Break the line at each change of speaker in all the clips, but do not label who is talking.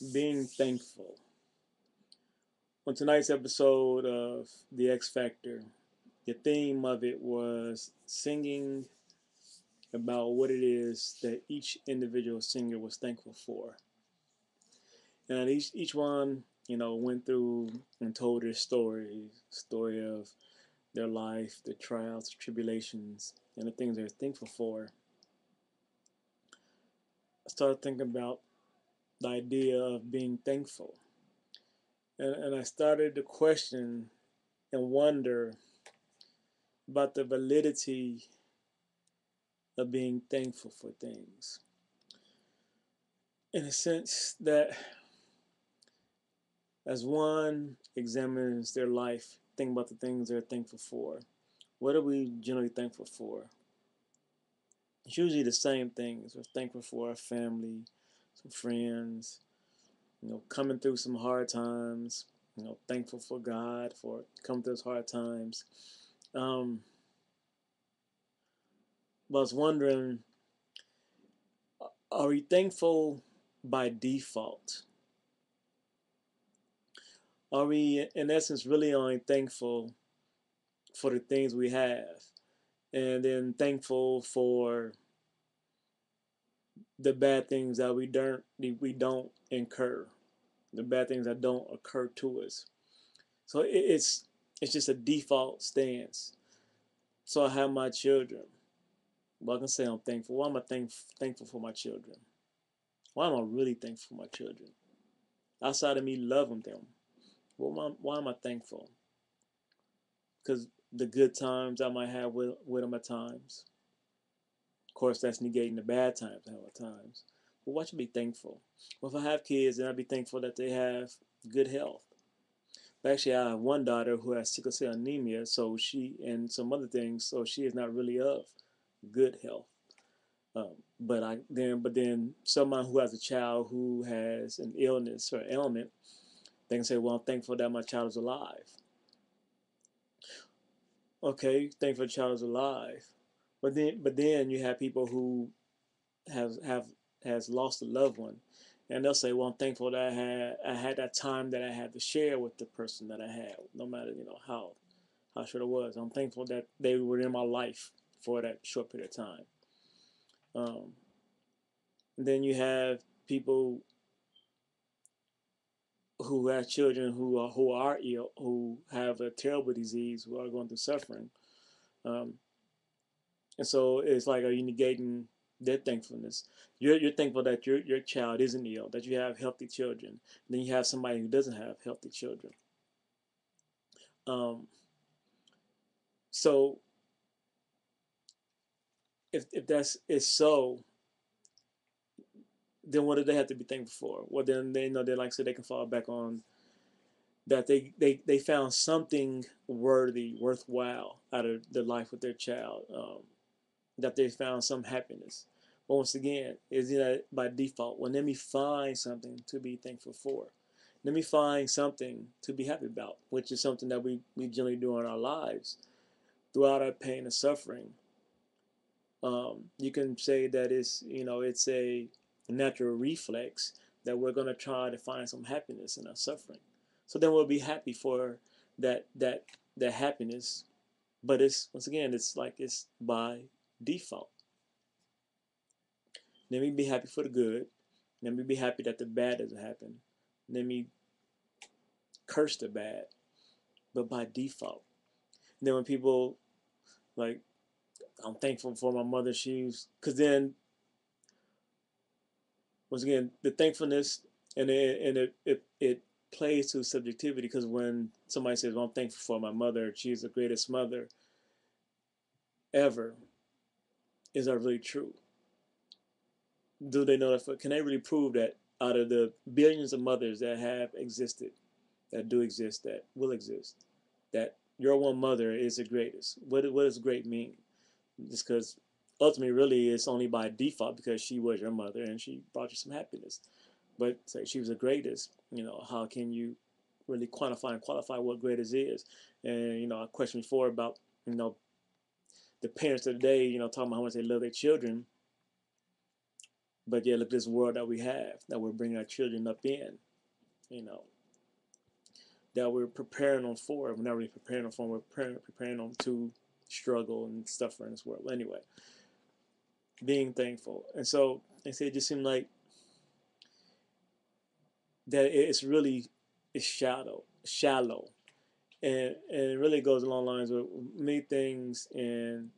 being thankful. On tonight's episode of The X Factor, the theme of it was singing about what it is that each individual singer was thankful for. And each one, went through and told their story of their life, the trials, the tribulations, and the things they're thankful for. I started thinking about the idea of being thankful. And I started to question and wonder about the validity of being thankful for things. In a sense that as one examines their life, think about the things they're thankful for. What are we generally thankful for? It's usually the same things. We're thankful for our family, some friends, coming through some hard times, thankful for God for coming through those hard times. Um, but I was wondering, are we thankful by default? Are we, in essence, really only thankful for the things we have, and then thankful for the bad things that we don't incur, the bad things that don't occur to us? So it's just a default stance. So I have my children. Well, I can say I'm thankful. Why am I thankful for my children? Why am I really thankful for my children? Outside of me loving them, why am I thankful? Because the good times I might have with them at times. Of course, that's negating the bad times I have at times. But why should I be thankful? Well, if I have kids, then I'd be thankful that they have good health. But actually, I have one daughter who has sickle cell anemia, so she and some other things, so she is not really of good health. But then someone who has a child who has an illness or ailment, they can say, "Well, I'm thankful that my child is alive." Okay, thankful the child is alive, but then you have people who have has lost a loved one, and they'll say, "Well, I'm thankful that I had that time that I had to share with the person that I had, no matter how short it was. I'm thankful that they were in my life for that short period of time." Um, and then you have people who have children who are ill, who have a terrible disease, who are going through suffering, um, and so it's like, are you negating their thankfulness? You're thankful that your child isn't ill, that you have healthy children. And then you have somebody who doesn't have healthy children. Um, so if that's is so, then what do they have to be thankful for? Well, then they know they, like I said, they can fall back on that they found something worthwhile out of the life with their child, that they found some happiness. But once again, is it by default? Well, let me find something to be thankful for. Let me find something to be happy about, which is something that we generally do in our lives throughout our pain and suffering. You can say that it's a natural reflex that we're going to try to find some happiness in our suffering. So then we'll be happy for that happiness. But it's, once again, it's like it's by default. Let me be happy for the good. Let me be happy that the bad doesn't happen. Let me curse the bad, but by default. And then when people, like, I'm thankful for my mother, because then, once again, the thankfulness, and it plays to subjectivity, because when somebody says, well, I'm thankful for my mother, she's the greatest mother ever, is that really true? Do they know that? Can they really prove that out of the billions of mothers that have existed, that do exist, that will exist, that your one mother is the greatest? What does great mean? Just because ultimately, really, it's only by default because she was your mother and she brought you some happiness. But say she was the greatest, how can you really quantify and qualify what greatest is? And I questioned before about the parents of today, talking about how much they love their children. But yeah, look at this world that we have, that we're bringing our children up in, you know, that we're preparing them for. We're not really preparing them for, we're preparing them to struggle and suffer in this world. Anyway, being thankful. And so they say it just seemed like that it's really, it's shallow. And it really goes along the lines with many things in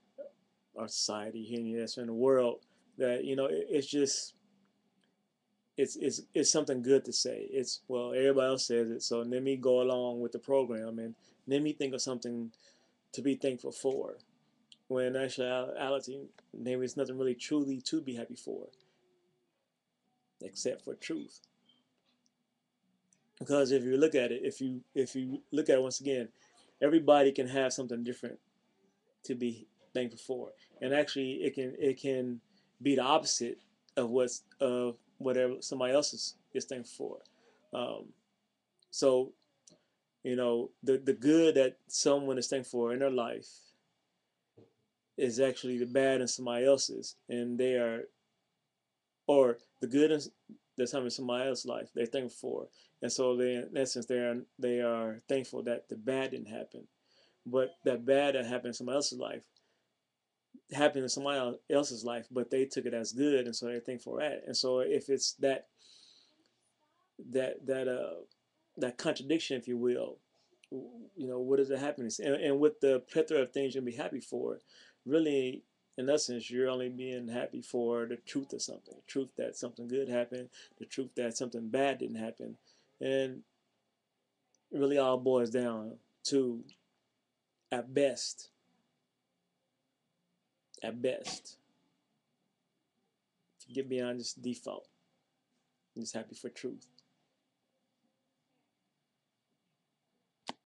our society here in the US, in the world, that, you know, it's just, it's something good to say. It's, well, everybody else says it, so let me go along with the program and let me think of something to be thankful for. When in actuality, maybe it's nothing really truly to be happy for, except for truth. Because if you look at it, if you look at it once again, everybody can have something different to be thankful for, and actually it can be the opposite of whatever somebody else is thankful for. So you know, the good that someone is thankful for in their life is actually the bad in somebody else's, and they are, or the good that's happening in somebody else's life they're thankful for, and so they, in essence, they are thankful that the bad didn't happen, but that bad that happened in somebody else's life happened in somebody else's life, but they took it as good, and so they're thankful for that. And so if it's that contradiction, if you will, you know, what is the happiness? And with the plethora of things you'll be happy for, really, in essence, you're only being happy for the truth of something, the truth that something good happened, the truth that something bad didn't happen. And it really all boils down to, at best, at best, to get beyond this default, I'm just happy for truth.